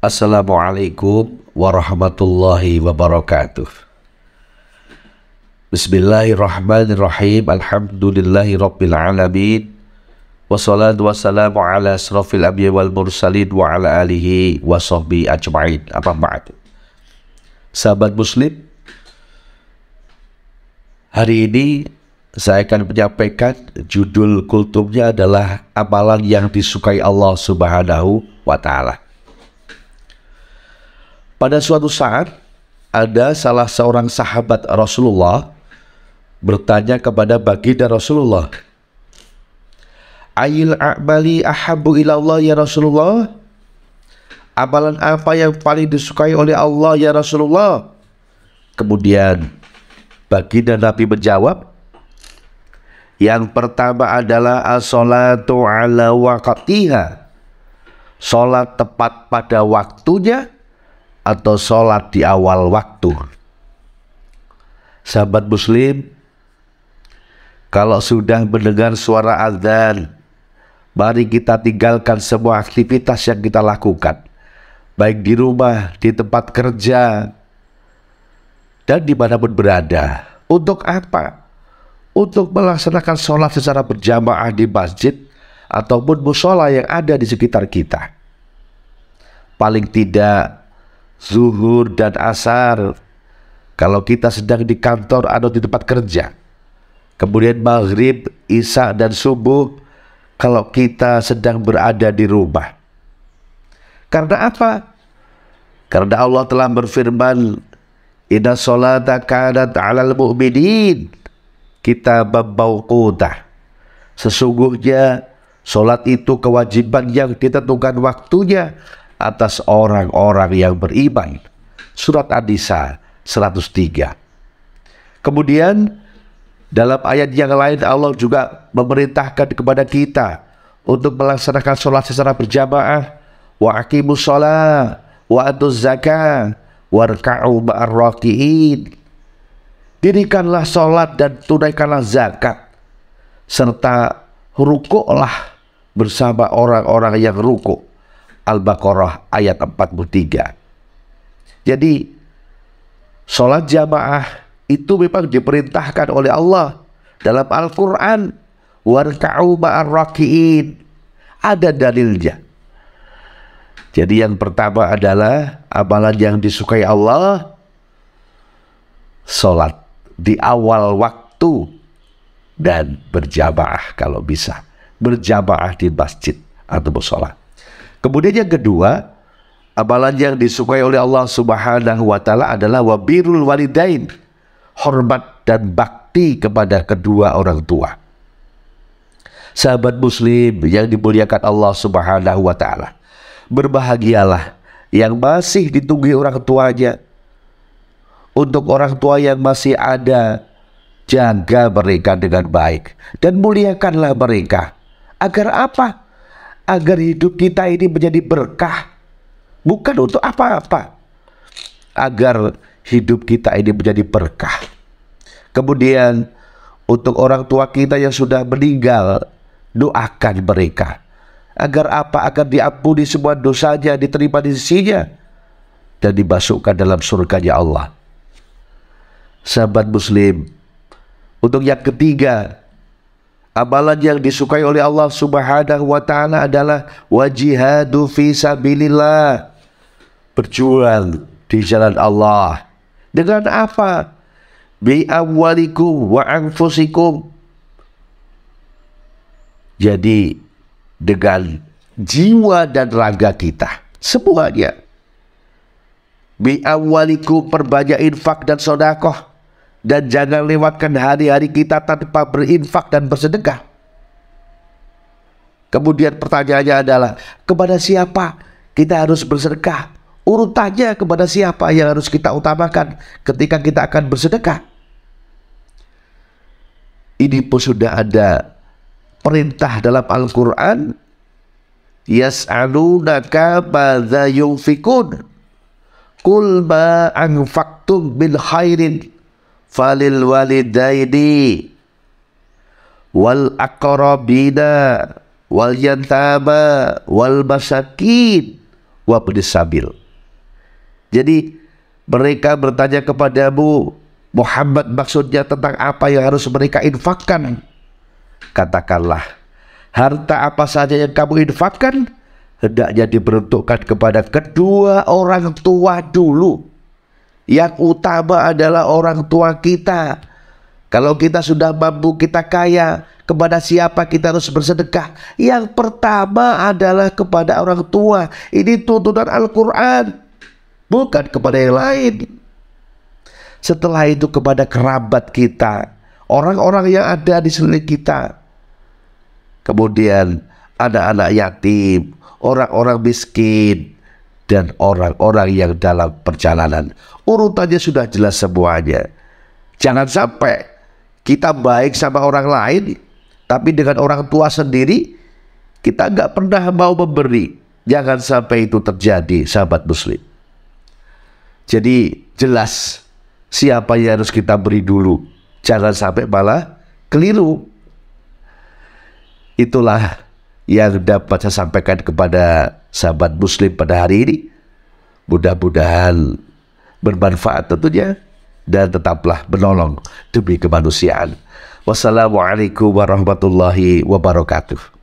Assalamualaikum warahmatullahi wabarakatuh. Bismillahirrahmanirrahim. Alhamdulillahi rabbil alamin. Wassalatu wassalamu ala asrafil anbiya wal mursalin wa ala alihi wa sahbihi ajma'in. Amma ba'd. Sahabat muslim, hari ini saya akan menyampaikan judul kultumnya adalah amalan yang disukai Allah Subhanahu wa ta'ala. Pada suatu saat, ada salah seorang sahabat Rasulullah bertanya kepada baginda Rasulullah, "Ayil a'mali ahabbu ilallah ya Rasulullah?" Amalan apa yang paling disukai oleh Allah ya Rasulullah? Kemudian baginda Nabi menjawab, yang pertama adalah as-salatu ala waqtiha, salat tepat pada waktunya atau sholat di awal waktu. Sahabat muslim, kalau sudah mendengar suara azan, mari kita tinggalkan semua aktivitas yang kita lakukan, baik di rumah, di tempat kerja, dan dimanapun berada. Untuk apa? Untuk melaksanakan sholat secara berjamaah di masjid ataupun mushola yang ada di sekitar kita. Paling tidak zuhur dan asar kalau kita sedang di kantor atau di tempat kerja. Kemudian maghrib, isya dan subuh kalau kita sedang berada di rumah. Karena apa? Karena Allah telah berfirman, inna sholata kanat 'alal mu'minin kitaban mawquta. Sesungguhnya sholat itu kewajiban yang ditentukan waktunya atas orang-orang yang beriman. Surat An-Nisa 103. Kemudian dalam ayat yang lain Allah juga memerintahkan kepada kita untuk melaksanakan sholat secara berjamaah. Wa aqimus sholat wa atuz zakah warka'u ma'ar raki'in. Dirikanlah sholat dan tunaikanlah zakat, serta rukuklah bersama orang-orang yang rukuk. Al-Baqarah ayat 43. Jadi sholat jamaah itu memang diperintahkan oleh Allah dalam Al-Quran. Warka'u ma'ar raki'in, ada dalilnya. Jadi yang pertama adalah amalan yang disukai Allah, sholat di awal waktu dan berjamaah kalau bisa, berjamaah di masjid atau mushola. Kemudian yang kedua, amalan yang disukai oleh Allah Subhanahu wa ta'ala adalah wabirul walidain, hormat dan bakti kepada kedua orang tua. Sahabat muslim yang dimuliakan Allah Subhanahu wa ta'ala, berbahagialah yang masih ditunggu orang tuanya. Untuk orang tua yang masih ada, jaga mereka dengan baik dan muliakanlah mereka. Agar apa? Agar hidup kita ini menjadi berkah, bukan untuk apa-apa. Agar hidup kita ini menjadi berkah. Kemudian untuk orang tua kita yang sudah meninggal, doakan mereka. Agar apa? Agar diampuni semua dosanya, diterima di sisinya, dan dimasukkan dalam surganya Allah. Sahabat muslim, untuk yang ketiga, amalan yang disukai oleh Allah Subhanahu wa ta'ala adalah wajihadu fi sabilillah, berjuang di jalan Allah. Dengan apa? Bi amwalikum wa anfusikum. Jadi dengan jiwa dan raga kita, semuanya. Bi amwalikum, perbanyak infak dan sedekah, dan jangan lewatkan hari-hari kita tanpa berinfak dan bersedekah. Kemudian pertanyaannya adalah, kepada siapa kita harus bersedekah? Urutannya kepada siapa yang harus kita utamakan ketika kita akan bersedekah? Ini pun sudah ada perintah dalam Al-Quran. Yas'alunaka madza yunfikun qul ma anfaqtum min khairin falil walidaini wal aqrabina wal yatama wal masakin wa ibnis sabil. Jadi mereka bertanya kepadamu, Muhammad, maksudnya tentang apa yang harus mereka infakkan? Katakanlah, harta apa saja yang kamu infakkan hendaknya diperuntukkan kepada kedua orang tua dulu. Yang utama adalah orang tua kita. Kalau kita sudah mampu, kita kaya, kepada siapa kita harus bersedekah? Yang pertama adalah kepada orang tua. Ini tuntunan Al-Quran, bukan kepada yang lain. Setelah itu kepada kerabat kita, orang-orang yang ada di sekeliling kita. Kemudian anak-anak yatim, orang-orang miskin, dan orang-orang yang dalam perjalanan. Urutannya sudah jelas semuanya. Jangan sampai kita baik sama orang lain, tapi dengan orang tua sendiri kita nggak pernah mau memberi. Jangan sampai itu terjadi, sahabat muslim. Jadi jelas siapa yang harus kita beri dulu. Jangan sampai malah keliru. Itulah yang dapat saya sampaikan kepada sahabat muslim pada hari ini. Mudah-mudahan bermanfaat tentunya, dan tetaplah menolong demi kemanusiaan. Wassalamualaikum warahmatullahi wabarakatuh.